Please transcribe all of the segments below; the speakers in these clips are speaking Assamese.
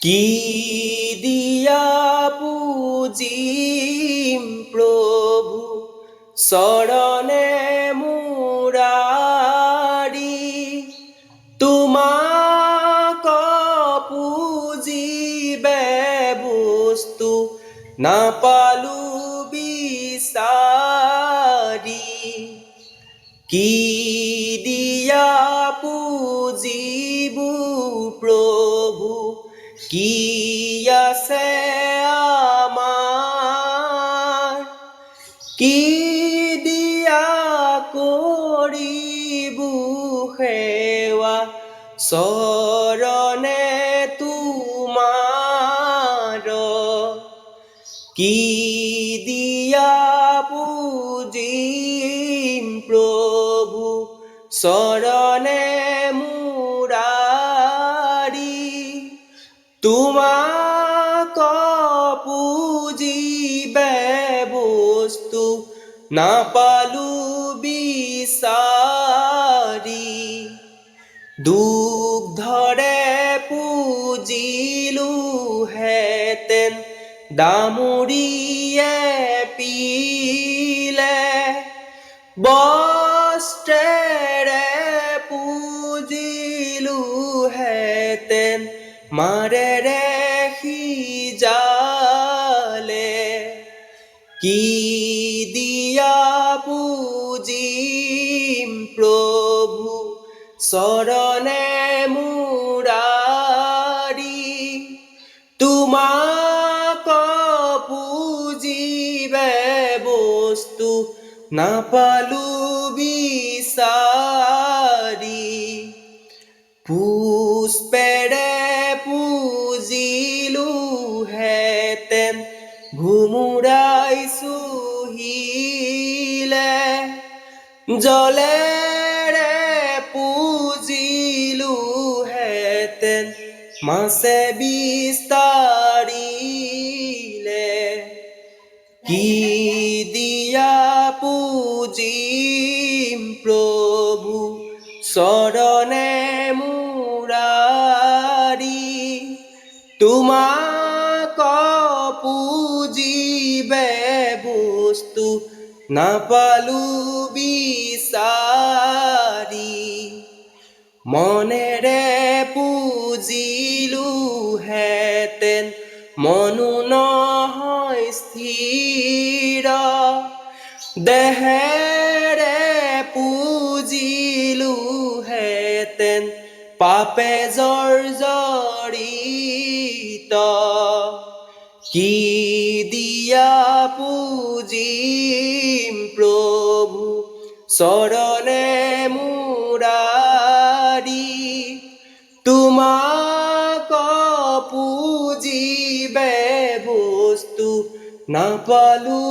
কি দিয়া পূজিম প্রভু চরণে মুরারি তোমাক পূজিবে বস্তু নাপালু বিচারি কি দিয়া পূজিবু প্রভু কি আছে আমার কি দিয়া করিবু সেৱা চৰণে তোমাৰ কি দিয়া পূজিম প্ৰভু চৰণে মুৰাৰি তোমাক পূজিবে বস্তু নাপালু বিচাৰি দুখ ধৰে পূজিলো হেতেন দামুৰিয়ে পিলে বস্ত্ৰেৰে পূজিলো হেতেন মাৰেৰে সিজালে কি দিয়া পূজিম প্ৰভু চৰণে মুৰাৰি তোমাক পূজিবে বস্তু নাপালু বিচাৰি পুষ্পেৰে পূজিলো হেতেন ভুমুৰাই চুহিলে জলেৰে পূজিলো হেতেন মাছে বিস্তাৰিলে কি দিয়া পূজিম প্ৰভু চৰণে মুৰাৰি তোমাক পূজিবে বস্তু নাপালু বিচাৰি মনেৰে পূজিলো হেতেন মনো নহয় স্থিৰ দেহেৰে পূজিলো হেতেন পাপে জৰ্জৰিত কি দিয়া পূজিম প্ৰভু চৰণে মুৰাৰি তোমাক পূজিবে বস্তু নাপালু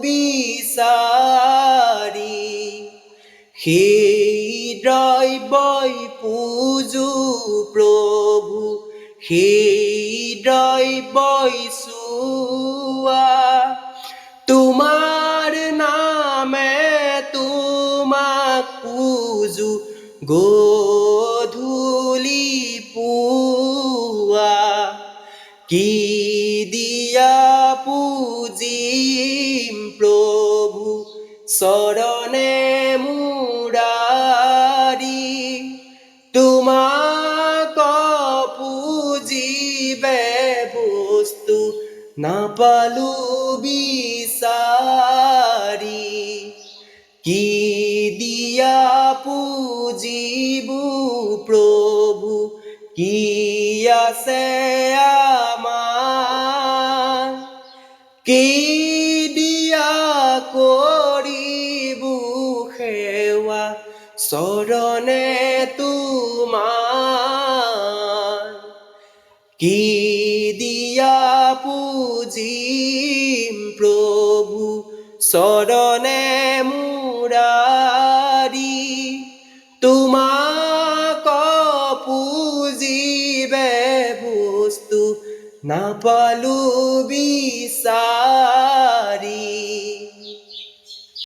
বিচাৰি সেই দ্ৰব্যই পূজো প্ৰভু সেই দ্ৰব্যই চুৱা তোমাৰ নামে তোমাক পূজো গধূলি পুৱা কি দিয়া পূজিম প্ৰভু চৰণে মুৰাৰি তোমাক পূজিবে বস্তু নাপালু বিচাৰি কি দিয়া পূজিবু প্ৰভু কি আছে আমাৰ কি দিয়া কৰিবু সেৱা চৰণে তোমাৰ কি দিয়া পূজিম প্ৰভু চৰণে মুৰাৰি তোমাক পূজিবে বস্তু নাপালু বিচাৰি